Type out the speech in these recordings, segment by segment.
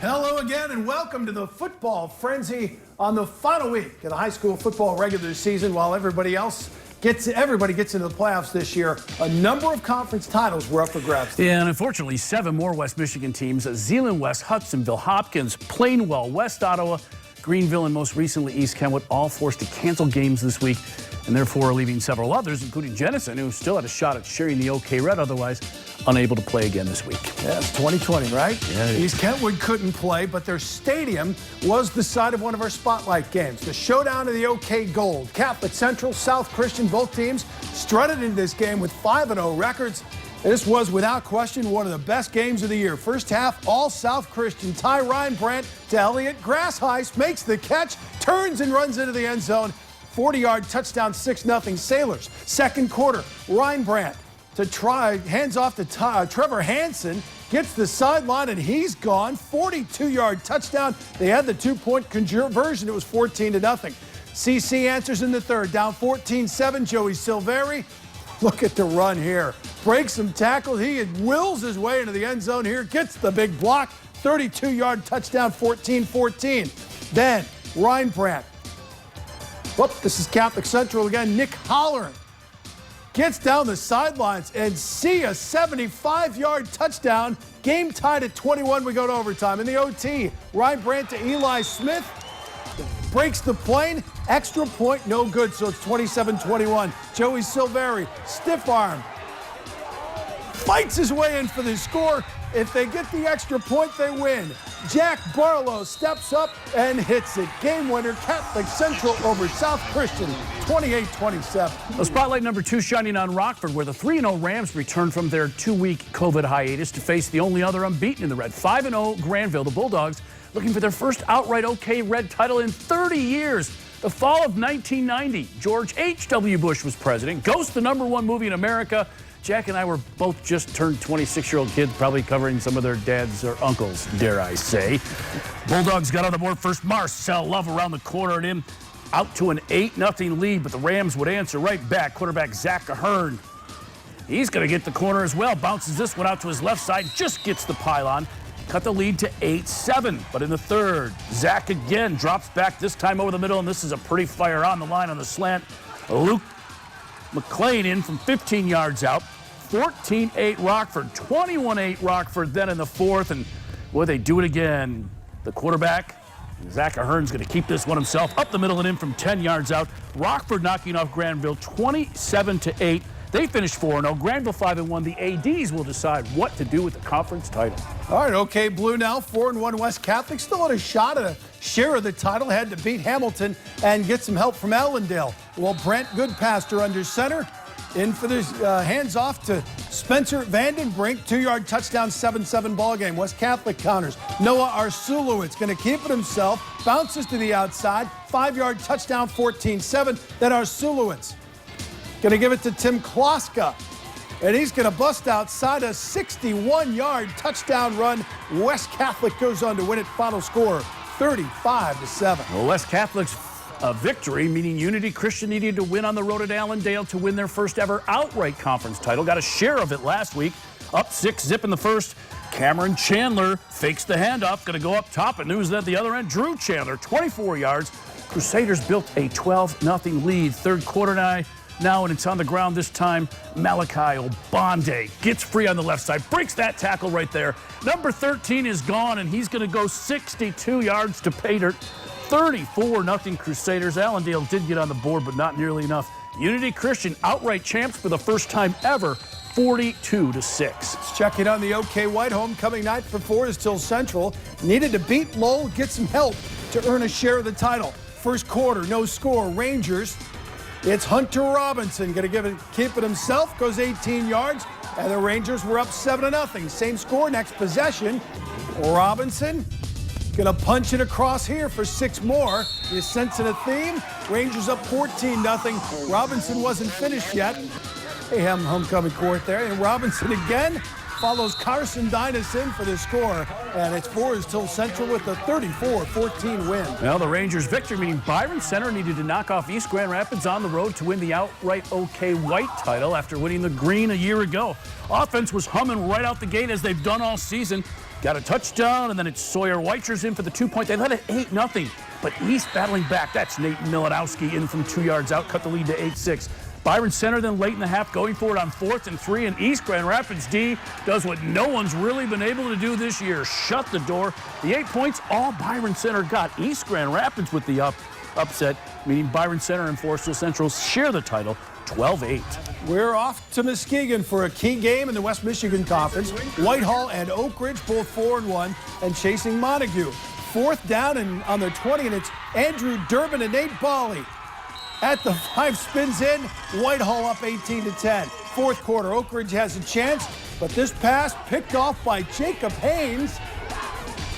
Hello again and welcome to the football frenzy on the final week of the high school football regular season. While everybody gets into the playoffs this year, a number of conference titles were up for grabs. Yeah, and unfortunately, 7 more West Michigan teams, Zeeland West, Hudsonville, Hopkins, Plainwell, West Ottawa, Greenville, and most recently East Kenwood, all forced to cancel games this week, and therefore leaving several others, including Jenison, who still had a shot at sharing the OK Red, otherwise unable to play again this week. Yeah, it's 2020, right? Yeah, East Kentwood couldn't play, but their stadium was the site of one of our spotlight games. The showdown of the OK Gold. Catholic Central, South Christian, both teams strutted into this game with 5-0 records. This was, without question, one of the best games of the year. First half, all South Christian. Ty Reinbrandt to Elliott. Grassheist makes the catch, turns and runs into the end zone. 40-yard touchdown, 6-0 Sailors. Second quarter, Reinbrandt to try, hands off to Trevor Hansen, gets the sideline, and he's gone. 42-yard touchdown. They had the 2-point conversion. It was 14-0. CC answers in the third, down 14-7. Joey Silveri, look at the run here. Breaks some tackles. He wills his way into the end zone here, gets the big block. 32-yard touchdown, 14-14. Then Reinbrandt. Whoop, this is Catholic Central again. Nick Holleran gets down the sidelines and see a 75-yard touchdown. Game tied at 21. We go to overtime. In the OT, Reinbrandt to Eli Smith. Breaks the plane. Extra point, no good, so it's 27-21. Joey Silveri, stiff arm. Fights his way in for the score. If they get the extra point, they win. Jack Barlow steps up and hits it. Game winner, Catholic Central over South Christian, 28-27. The spotlight number 2 shining on Rockford, where the 3-0 Rams returned from their 2-week COVID hiatus to face the only other unbeaten in the Red. 5-0 Granville, the Bulldogs, looking for their first outright OK Red title in 30 years. The fall of 1990, George H.W. Bush was president. Ghost, the #1 movie in America. Jack and I were both just turned 26-year-old kids, probably covering some of their dads or uncles, dare I say. Bulldogs got on the board first. Marcel Love around the corner and in, out to an 8-0 lead, but the Rams would answer right back. Quarterback Zach Ahern, he's going to get the corner as well. Bounces this one out to his left side, just gets the pylon. Cut the lead to 8-7, but in the third, Zach again drops back, this time over the middle, and this is a pretty fire on the line on the slant. Luke McLean in from 15 yards out. 14-8 Rockford, 21-8 Rockford then in the fourth, and boy, they do it again. The quarterback, Zach Ahern's going to keep this one himself, up the middle and in from 10 yards out. Rockford knocking off Granville 27-8. They finished 4-0. Granville 5-1. The ADs will decide what to do with the conference title. All right, OK Blue now, 4-1 West Catholic. Still had a shot at a share of the title. Had to beat Hamilton and get some help from Allendale. Well, Brent Goodpaster under center. In for the hands off to Spencer Vandenbrink. 2-yard touchdown, 7-7 ball game. West Catholic counters. Noah Arsulowitz going to keep it himself. Bounces to the outside. 5-yard touchdown, 14-7. Then Arsulowitz going to give it to Tim Kloska. And he's going to bust outside a 61-yard touchdown run. West Catholic goes on to win it. Final score, 35-7. Well, West Catholic's a victory, meaning Unity Christian needed to win on the road at Allendale to win their first ever outright conference title. Got a share of it last week. Up 6-zip in the first. Cameron Chandler fakes the handoff. Going to go up top, and news at the other end. Drew Chandler, 24 yards. Crusaders built a 12-0 lead. Third quarter now, and it's on the ground this time. Malachi Obande gets free on the left side. Breaks that tackle right there. Number 13 is gone, and he's going to go 62 yards to pay dirt. 34-0 Crusaders. Allendale did get on the board, but not nearly enough. Unity Christian outright champs for the first time ever, 42-6. Let's check in on the OK White homecoming night for Forest Central. Needed to beat Lowell, get some help to earn a share of the title. First quarter, no score. Rangers, it's Hunter Robinson going to keep it himself, goes 18 yards, and the Rangers were up 7-0. Same score next possession. Robinson going to punch it across here for 6 more. You're sensing a theme. Rangers up 14-0. Robinson wasn't finished yet. Hey, homecoming court there. And Robinson again follows Carson Dinas in for the score. And it's Forest Central with a 34-14 win. Well, the Rangers' victory, meaning Byron Center needed to knock off East Grand Rapids on the road to win the outright OK White title after winning the Green a year ago. Offense was humming right out the gate as they've done all season. got a touchdown, and then it's Sawyer Weicher's in for the 2-point. They led it 8-0, but East battling back. That's Nate Milanowski in from 2 yards out, cut the lead to 8-6. Byron Center then late in the half going for it on 4th and 3, and East Grand Rapids D does what no one's really been able to do this year, shut the door. The 8 points, all Byron Center got. East Grand Rapids with the upset, meaning Byron Center and Forestville Central share the title, 12-8. We're off to Muskegon for a key game in the West Michigan Conference. Whitehall and Oak Ridge both 4-1 and chasing Montague. 4th down and on their 20, and it's Andrew Durbin and Nate Bawley. At the 5, spins in, Whitehall up 18-10. 4th quarter, Oak Ridge has a chance, but this pass picked off by Jacob Haynes,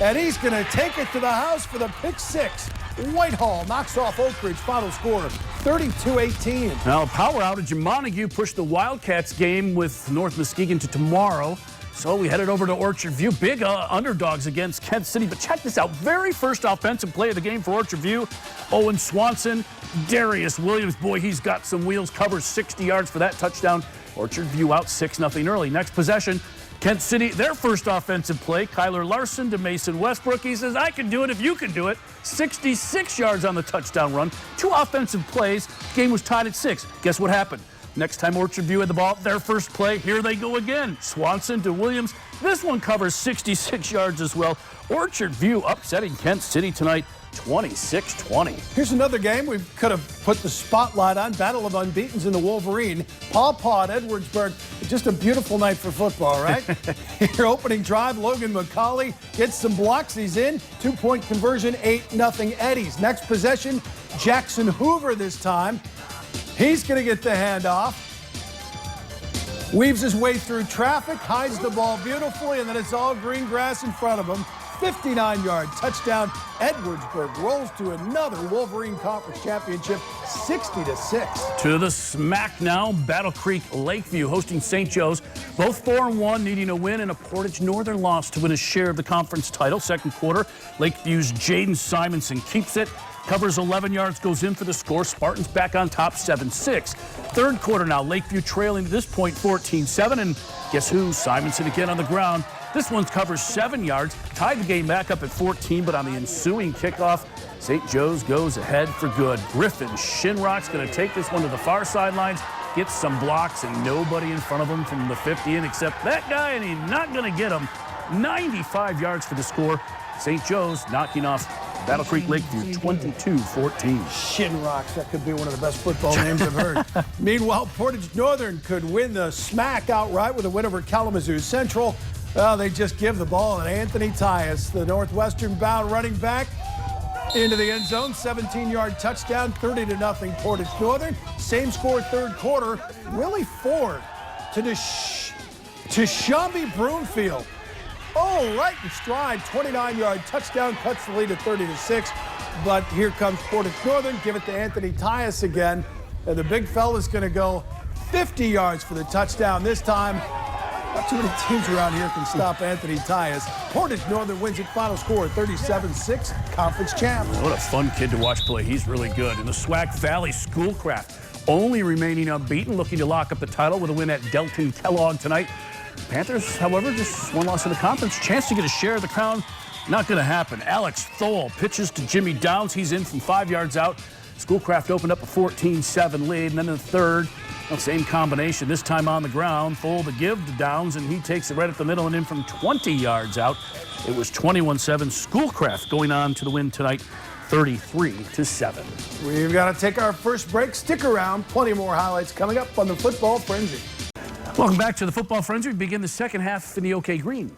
and he's going to take it to the house for the pick 6. Whitehall knocks off Oak Ridge, final score 32-18. Now, a power outage in Montague pushed the Wildcats game with North Muskegon to tomorrow. So we headed over to Orchard View. Big underdogs against Kent City. But check this out. Very first offensive play of the game for Orchard View. Owen Swanson, Darius Williams. Boy, he's got some wheels. Covers 60 yards for that touchdown. Orchard View out 6-0 early. Next possession, Kent City, their first offensive play. Kyler Larson to Mason Westbrook. He says, I can do it if you can do it. 66 yards on the touchdown run. 2 offensive plays. Game was tied at 6. Guess what happened? Next time Orchard View had the ball, their first play, here they go again. Swanson to Williams. This one covers 66 yards as well. Orchard View upsetting Kent City tonight, 26-20. Here's another game we could have put the spotlight on. Battle of Unbeatens in the Wolverine. Paw at Edwardsburg. Just a beautiful night for football, right? Your opening drive, Logan McCauley gets some blocks. He's in. 2-point conversion, 8-0 Eddies. Next possession, Jackson Hoover this time. He's going to get the handoff. Weaves his way through traffic, hides the ball beautifully, and then it's all green grass in front of him. 59-yard touchdown. Edwardsburg rolls to another Wolverine Conference Championship, 60-6. To the smack now, Battle Creek Lakeview hosting St. Joe's. Both 4-1, needing a win and a Portage Northern loss to win a share of the conference title. Second quarter, Lakeview's Jaden Simonson keeps it. Covers 11 yards, goes in for the score. Spartans back on top, 7-6. Third quarter now, Lakeview trailing at this point 14-7. And guess who? Simonson again on the ground. This one covers 7 yards. Tied the game back up at 14, but on the ensuing kickoff, St. Joe's goes ahead for good. Griffin Shinrock's going to take this one to the far sidelines, gets some blocks, and nobody in front of him from the 50 in except that guy, and he's not going to get him. 95 yards for the score. St. Joe's knocking off Battle Creek Lakeview 22-14. Shinrocks, that could be one of the best football names I've heard. Meanwhile, Portage Northern could win the smack outright with a win over Kalamazoo Central. Well, they just give the ball to Anthony Tyus, the Northwestern-bound running back, into the end zone. 17-yard touchdown, 30-0 Portage Northern. Same score third quarter. Willie Ford to Shambi Broomfield. Oh, right in stride, 29-yard touchdown, cuts the lead to 30-6. But here comes Portage Northern, give it to Anthony Tyus again. And the big fella's going to go 50 yards for the touchdown this time. Not too many teams around here can stop Anthony Tyus. Portage Northern wins it, final score 37-6, conference champs. What a fun kid to watch play. He's really good. In the Swag Valley, Schoolcraft only remaining unbeaten, looking to lock up the title with a win at Delton Kellogg tonight. Panthers, however, just one loss in the conference. Chance to get a share of the crown. Not going to happen. Alex Thole pitches to Jimmy Downs. He's in from 5 yards out. Schoolcraft opened up a 14-7 lead. And then in the third, same combination. This time on the ground. Thole to give to Downs, and he takes it right at the middle and in from 20 yards out. It was 21-7. Schoolcraft going on to the win tonight, 33-7. We've got to take our first break. Stick around. Plenty more highlights coming up on the Football Frenzy. Welcome back to the Football Frenzy. We begin the second half in the OK Green.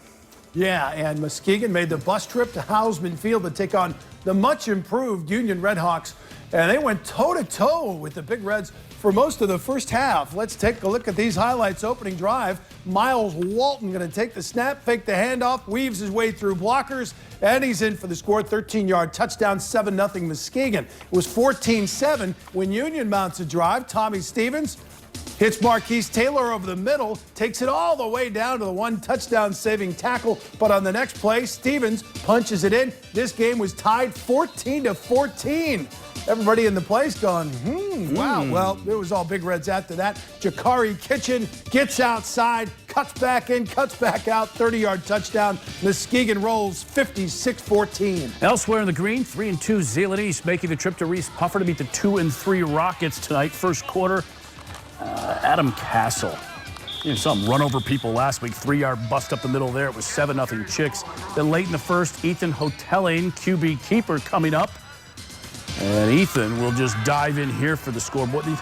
Yeah, and Muskegon made the bus trip to Hausman Field to take on the much-improved Union Redhawks. And they went toe-to-toe with the Big Reds for most of the first half. Let's take a look at these highlights. Opening drive, Miles Walton going to take the snap, fake the handoff, weaves his way through blockers, and he's in for the score. 13-yard touchdown, 7-0 Muskegon. It was 14-7 when Union mounts a drive. Tommy Stevens Hits Marquise Taylor over the middle, takes it all the way down to the one touchdown saving tackle. But on the next play, Stevens punches it in. This game was tied 14-14. Everybody in the place going, wow. Well, it was all Big Reds after that. Jakari Kitchen gets outside, cuts back in, cuts back out, 30-yard touchdown. Muskegon rolls 56-14. Elsewhere in the green, 3-2 Zeeland East making the trip to Reese Puffer to beat the 2-3 Rockets tonight. First quarter, Adam Castle. You saw him run over people last week. 3-yard bust up the middle there. It was 7-0 Chicks. Then late in the first, Ethan Hotelling, QB keeper, coming up. And Ethan will just dive in here for the scoreboard. He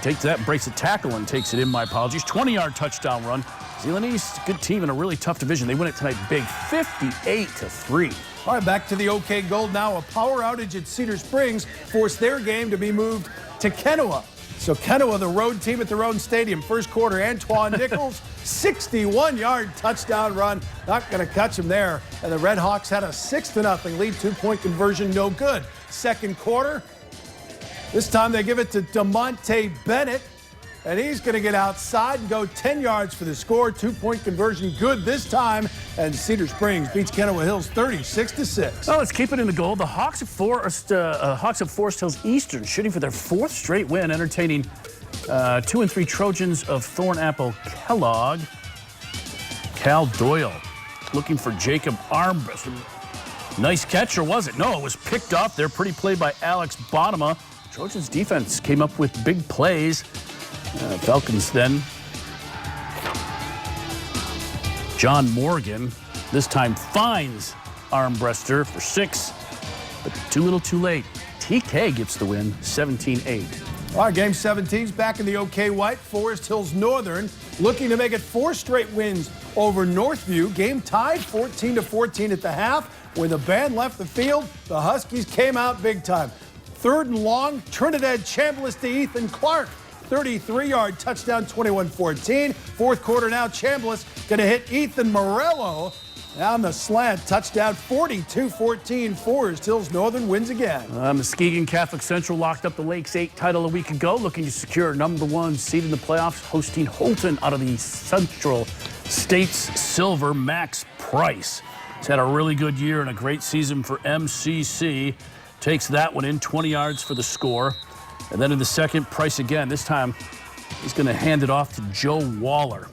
takes that, breaks a tackle and takes it in. My apologies. 20-yard touchdown run. Zeeland East, good team in a really tough division. They win it tonight big, 58-3. All right, back to the OK Gold now. A power outage at Cedar Springs forced their game to be moved to Kennewa. So Kennewa, the road team at their own stadium. First quarter, Antoine Nichols, 61-yard touchdown run. Not going to catch him there. And the Red Hawks had a 6-0 lead. 2-point conversion, no good. Second quarter, this time they give it to DeMonte Bennett. And he's going to get outside and go 10 yards for the score. 2-point conversion, good this time. And Cedar Springs beats Kennewa Hills 36-6. Well, let's keep it in the gold. The Hawks of Forest Hills Eastern shooting for their 4th straight win, entertaining 2-3 Trojans of Thornapple Kellogg. Cal Doyle looking for Jacob Armbruster. Nice catch, or was it? No, it was picked off there. Pretty play by Alex Bonema. Trojans defense came up with big plays. Falcons then. John Morgan this time finds Armbruster for 6, but too little too late. TK gets the win, 17-8. All right, game 17's back in the OK White. Forest Hills Northern looking to make it 4 straight wins over Northview. Game tied 14-14 at the half. When the band left the field, the Huskies came out big time. 3rd and long, Trinidad Chambliss to Ethan Clark. 33-yard touchdown, 21-14. Fourth quarter now, Chambliss going to hit Ethan Morello down the slant. Touchdown, 42-14. Forest Hills Northern wins again. Muskegon Catholic Central locked up the Lakes 8 title a week ago, looking to secure #1 seed in the playoffs, hosting Holton out of the Central States Silver. Max Price has had a really good year and a great season for MCC. Takes that one in, 20 yards for the score. And then in the second, Price again. This time, he's going to hand it off to Joe Waller.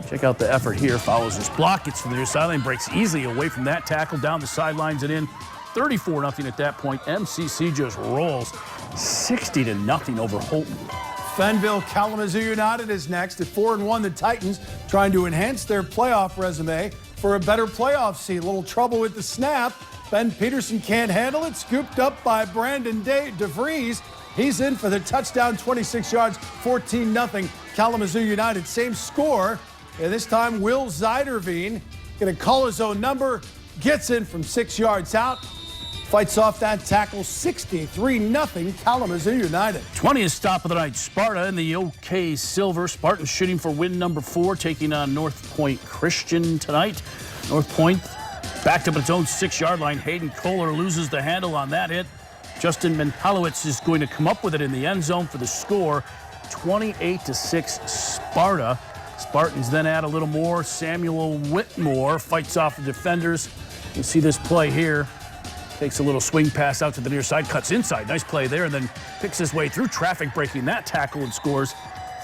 Check out the effort here. Follows his block, gets to the near sideline, breaks easily away from that tackle, down the sidelines and in. 34-0 at that point. MCC just rolls 60-0 over Holton. Fenville Kalamazoo United is next at 4-1. The Titans trying to enhance their playoff resume for a better playoff seed. A little trouble with the snap. Ben Peterson can't handle it. Scooped up by Brandon DeVries. He's in for the touchdown, 26 yards, 14-0. Kalamazoo United, same score. And this time, Will Zeiderveen going to call his own number, gets in from 6 yards out, fights off that tackle, 63-0 Kalamazoo United. 20th stop of the night, Sparta in the OK Silver. Spartans shooting for win #4, taking on North Point Christian tonight. North Point backed up at its own 6-yard line. Hayden Kohler loses the handle on that hit. Justin Minhalowicz is going to come up with it in the end zone for the score, 28-6 Sparta. Spartans then add a little more. Samuel Whitmore fights off the defenders. You see this play here. Takes a little swing pass out to the near side, cuts inside. Nice play there, and then picks his way through traffic, breaking that tackle and scores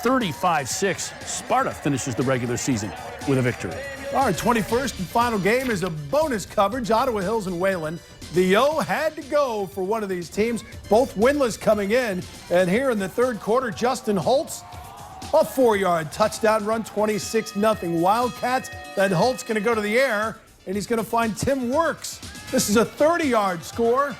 35-6. Sparta finishes the regular season with a victory. All right, 21st and final game is a bonus coverage. Ottawa Hills and Wayland. The O had to go for one of these teams, both winless coming in. And here in the third quarter, Justin Holtz, a 4-yard touchdown run, 26-0 Wildcats. Then Holtz going to go to the air, and he's going to find Tim Works. This is a 30-yard score.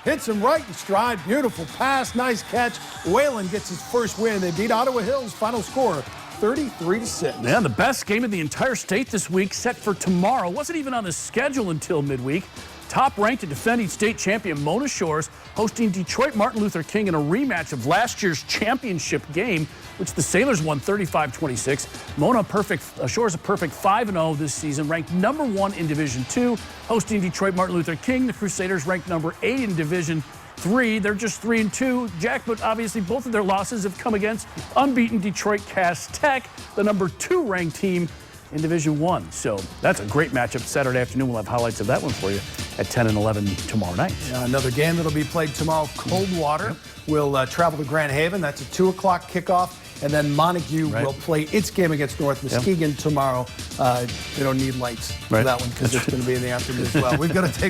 Hits him right in stride. Beautiful pass, nice catch. Wayland gets his first win. They beat Ottawa Hills. Final score, 33-6. Yeah, the best game of the entire state this week set for tomorrow. Wasn't even on the schedule until midweek. Top-ranked and defending state champion Mona Shores hosting Detroit Martin Luther King in a rematch of last year's championship game, which the Sailors won 35-26. Mona Shores a perfect 5-0 this season, ranked #1 in Division II. Hosting Detroit Martin Luther King, the Crusaders ranked #8 in Division 3. They're just 3-2. Jack, but obviously both of their losses have come against unbeaten Detroit Cass Tech, the number 2 ranked team in Division 1. So that's a great matchup Saturday afternoon. We'll have highlights of that one for you at 10 and 11 tomorrow night. Another game that'll be played tomorrow. Coldwater will travel to Grand Haven. That's a 2 o'clock kickoff. And then Montague will play its game against North Muskegon tomorrow. They don't need lights for that one because it's going to be in the afternoon as well. We've got to take